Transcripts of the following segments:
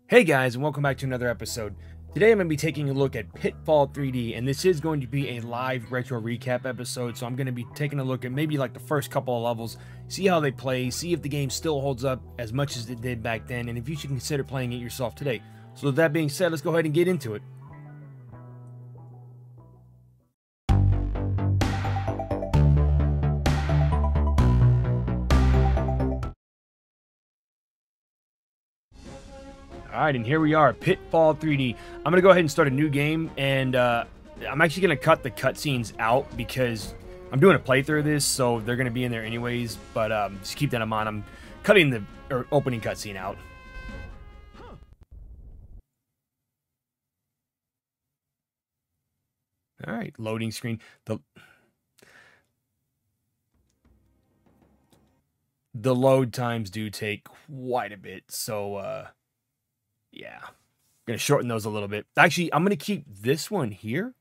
Hey guys, and welcome back to another episode. Today I'm going to be taking a look at Pitfall 3D, and this is going to be a live retro recap episode, so I'm going to be taking a look at maybe like the first couple of levels, see how they play, see if the game still holds up as much as it did back then, and if you should consider playing it yourself today. So with that being said, let's go ahead and get into it. Alright, and here we are, Pitfall 3D. I'm going to go ahead and start a new game, and I'm actually going to cut the cutscenes out because I'm doing a playthrough of this, so they're going to be in there anyways, but just keep that in mind. I'm cutting the opening cutscene out. Alright, loading screen. The load times do take quite a bit, so yeah, I'm going to shorten those a little bit. Actually, I'm going to keep this one here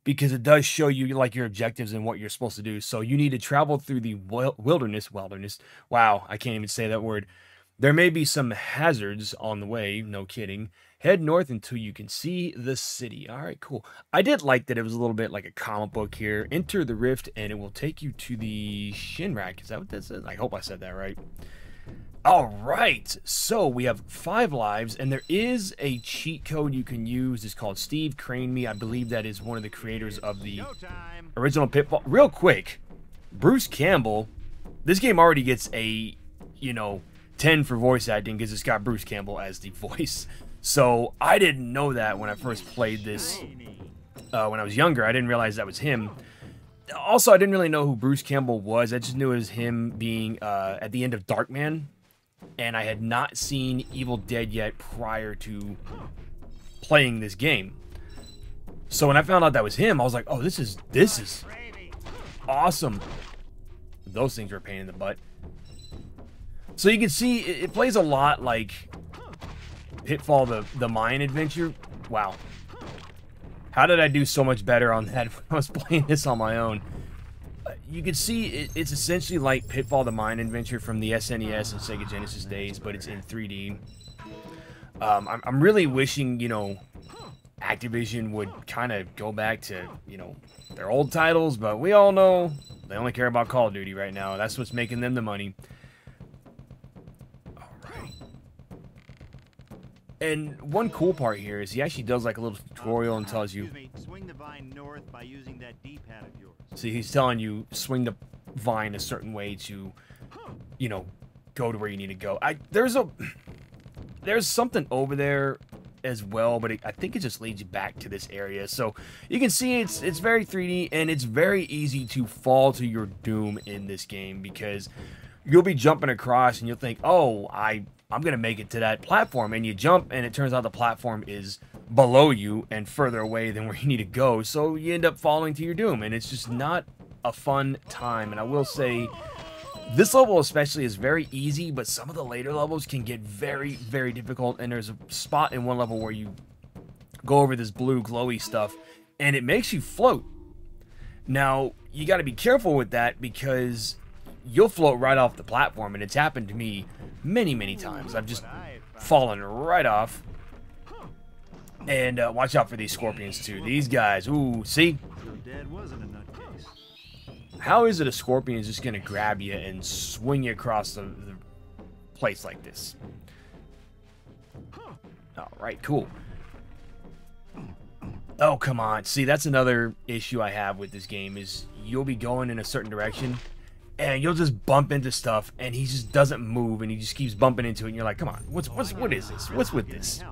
because it does show you like your objectives and what you're supposed to do. So you need to travel through the wilderness. Wow, I can't even say that word. There may be some hazards on the way, no kidding. Head north until you can see the city. All right, cool. I did like that it was a little bit like a comic book here. Enter the rift and it will take you to the Shinrak. Is that what this is? I hope I said that right. All right, so we have 5 lives, and there is a cheat code you can use. It's called Steve Crane Me. I believe that is one of the creators of the original Pitfall. Real quick, Bruce Campbell, this game already gets a, 10 for voice acting because it's got Bruce Campbell as the voice. So I didn't know that when I first played this when I was younger. I didn't realize that was him. Also, I didn't really know who Bruce Campbell was. I just knew it was him being at the end of Darkman. And I had not seen Evil Dead yet prior to playing this game. So when I found out that was him, I was like, oh, this is awesome. Those things were a pain in the butt. So you can see it plays a lot like Pitfall, the mine adventure. Wow. How did I do so much better on that when I was playing this on my own? You can see it's essentially like Pitfall the Mine Adventure from the SNES and Sega Genesis days, but it's in 3D. I'm really wishing, Activision would kind of go back to, their old titles, but we all know they only care about Call of Duty right now. That's what's making them the money. All right. And one cool part here is he actually does like a little tutorial and tells you, swing the vine north by using that D-pad of yours. See, he's telling you swing the vine a certain way to, go to where you need to go. There's something over there as well, but I think it just leads you back to this area. So you can see it's very 3D, and it's very easy to fall to your doom in this game because you'll be jumping across and you'll think, oh, I'm gonna make it to that platform, and you jump and it turns out the platform is below you and further away than where you need to go, so you end up falling to your doom, and it's just not a fun time. And I will say this level especially is very easy, but some of the later levels can get very, very difficult, and there's a spot in one level where you go over this blue glowy stuff and it makes you float. Now you got to be careful with that because you'll float right off the platform, and it's happened to me many times. I've just fallen right off. And watch out for these scorpions too. These guys, ooh, see? How is it a scorpion is just gonna grab you and swing you across the place like this? Alright, cool. Oh, come on. See, that's another issue I have with this game is you'll be going in a certain direction and you'll just bump into stuff and he just doesn't move and he just keeps bumping into it and you're like, come on, what is this? What's with this?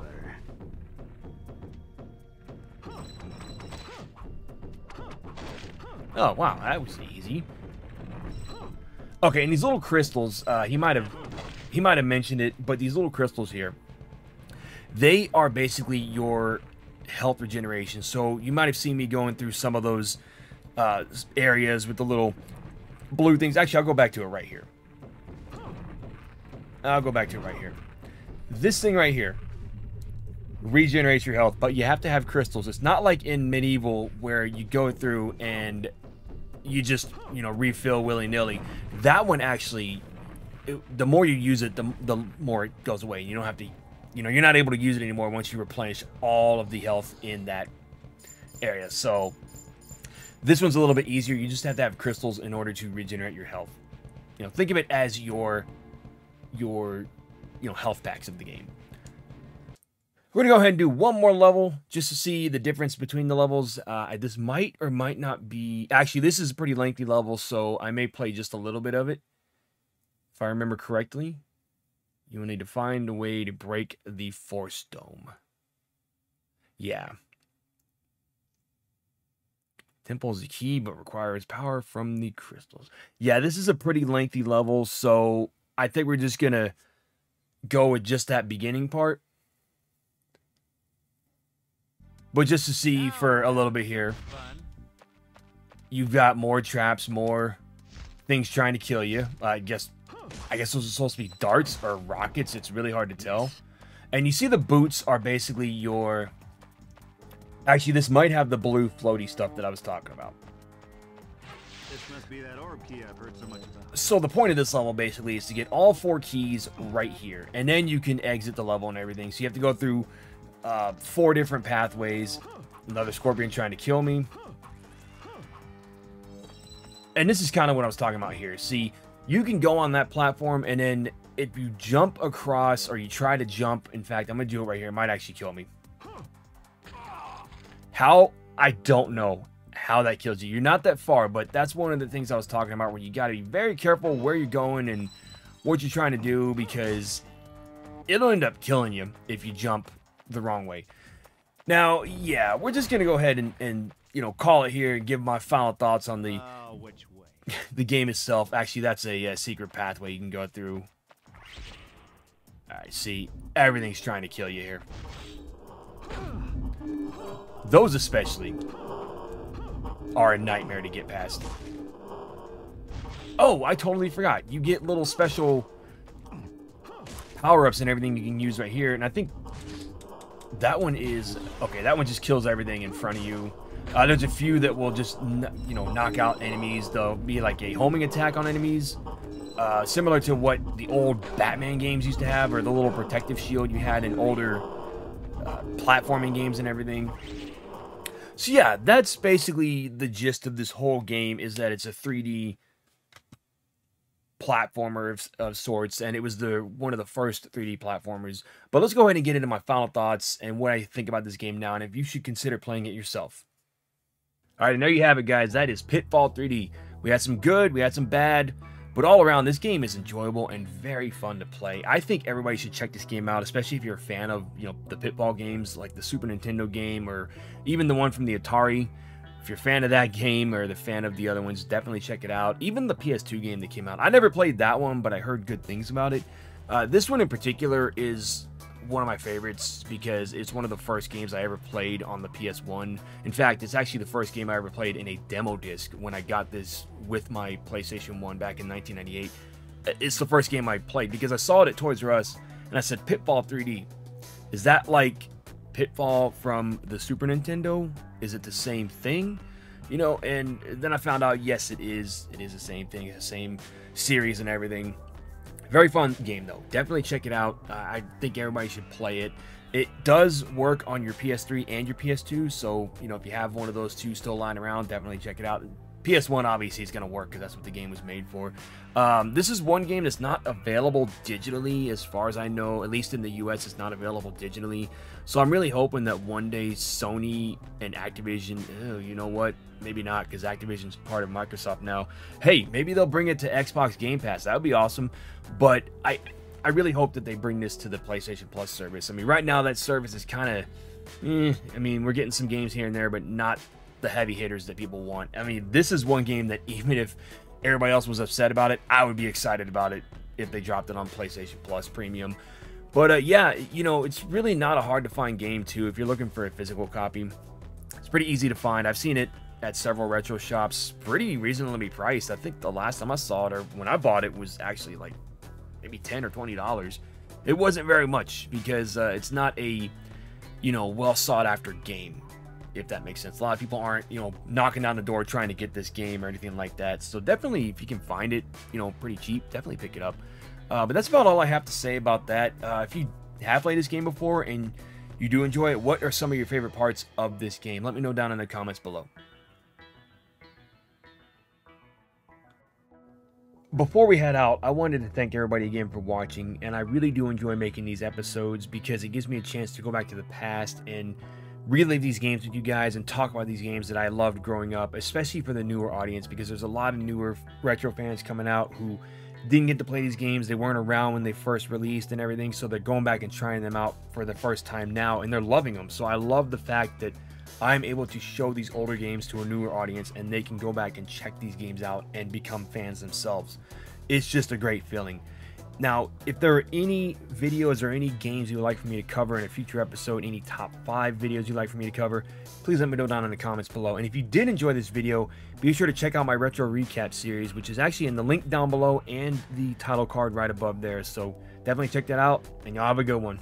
Oh, wow, that was easy. Okay, and these little crystals, he might have mentioned it, but these little crystals here, they are basically your health regeneration. So you might have seen me going through some of those areas with the little blue things. Actually, I'll go back to it right here. This thing right here regenerates your health, but you have to have crystals. It's not like in Medieval where you go through and you just, refill willy-nilly. That one actually, the more you use it, the more it goes away. You don't have to you know, you're not able to use it anymore once you replenish all of the health in that area. So this one's a little bit easier. You just have to have crystals in order to regenerate your health. You know, think of it as your health packs of the game. We're going to go ahead and do one more level just to see the difference between the levels. This might or might not be... Actually, this is a pretty lengthy level, so I may play just a little bit of it. If I remember correctly, you will need to find a way to break the Force Dome. Yeah. Temple is the key, but requires power from the crystals. Yeah, this is a pretty lengthy level, so I think we're just going to go with just that beginning part. But just to see for a little bit here, you've got more traps, more things trying to kill you. I guess those are supposed to be darts or rockets. It's really hard to tell. And you see the boots are basically your... Actually, this might have the blue floaty stuff that I was talking about. This must be that orb key I've heard so much about. So the point of this level basically is to get all 4 keys right here. And then you can exit the level and everything. So you have to go through 4 different pathways. Another scorpion trying to kill me. And this is kind of what I was talking about here. See, you can go on that platform, and then if you jump across, or you try to jump, in fact, I'm going to do it right here. It might actually kill me. How? I don't know how that kills you. You're not that far, but that's one of the things I was talking about, where you got to be very careful where you're going and what you're trying to do, because it'll end up killing you if you jump the wrong way. Now, yeah, we're just going to go ahead and you know, call it here and give my final thoughts on the... Which way? The game itself. Actually, that's a secret pathway you can go through. Alright, see, everything's trying to kill you here. Those especially are a nightmare to get past. Oh, I totally forgot. You get little special power-ups and everything you can use right here. And I think that one is... Okay, that one just kills everything in front of you. There's a few that will just, you know, knock out enemies. There'll be like a homing attack on enemies. Similar to what the old Batman games used to have, or the little protective shield you had in older platforming games and everything. So yeah, that's basically the gist of this whole game, is that it's a 3D platformer of sorts, and it was one of the first 3D platformers. But let's go ahead and get into my final thoughts and what I think about this game now, and if you should consider playing it yourself. Alright, and there you have it, guys. That is Pitfall 3D. We had some good, we had some bad, but all around, this game is enjoyable and very fun to play. I think everybody should check this game out, especially if you're a fan of, you know, the Pitfall games, like the Super Nintendo game, or even the one from the Atari. If you're a fan of that game, or the fan of the other ones, definitely check it out. Even the PS2 game that came out. I never played that one, but I heard good things about it. This one in particular is one of my favorites, because it's one of the first games I ever played on the PS1. In fact, it's actually the first game I ever played in a demo disc when I got this with my PlayStation 1 back in 1998. It's the first game I played because I saw it at Toys R Us and I said, Pitfall 3D. Is that like Pitfall from the Super Nintendo? Is it the same thing? You know, and then I found out, yes, it is. It is the same thing. It's the same series and everything. Very fun game, though. Definitely check it out. I think everybody should play it. It does work on your PS3 and your PS2, so, you know, if you have one of those two still lying around, definitely check it out. PS1, obviously, is going to work because that's what the game was made for. This is one game that's not available digitally, as far as I know. At least in the US, it's not available digitally. So I'm really hoping that one day Sony and Activision, you know what? Maybe not, because Activision's part of Microsoft now. Hey, maybe they'll bring it to Xbox Game Pass. That would be awesome. But I really hope that they bring this to the PlayStation Plus service. I mean, right now that service is kind of, I mean, we're getting some games here and there, but not the heavy hitters that people want. I mean, this is one game that even if everybody else was upset about it, I would be excited about it if they dropped it on PlayStation Plus Premium. But yeah, you know, it's really not a hard to find game too if you're looking for a physical copy. It's pretty easy to find. I've seen it at several retro shops, pretty reasonably priced. I think the last time I saw it, or when I bought it, was actually like maybe $10 or $20. It wasn't very much because it's not a, you know, well sought after game, if that makes sense. A lot of people aren't, you know, knocking down the door trying to get this game or anything like that. So definitely, if you can find it, you know, pretty cheap, definitely pick it up. But that's about all I have to say about that. If you have played this game before and you do enjoy it, what are some of your favorite parts of this game? Let me know down in the comments below. Before we head out, I wanted to thank everybody again for watching, and I really do enjoy making these episodes because it gives me a chance to go back to the past and relive these games with you guys and talk about these games that I loved growing up, especially for the newer audience, because there's a lot of newer retro fans coming out who didn't get to play these games. They weren't around when they first released and everything, so they're going back and trying them out for the first time now, and they're loving them. So I love the fact that I'm able to show these older games to a newer audience and they can go back and check these games out and become fans themselves. It's just a great feeling. Now, if there are any videos or any games you would like for me to cover in a future episode, any top 5 videos you'd like for me to cover, please let me know down in the comments below. And if you did enjoy this video, be sure to check out my retro recap series, which is actually in the link down below and the title card right above there. So definitely check that out, and y'all have a good one.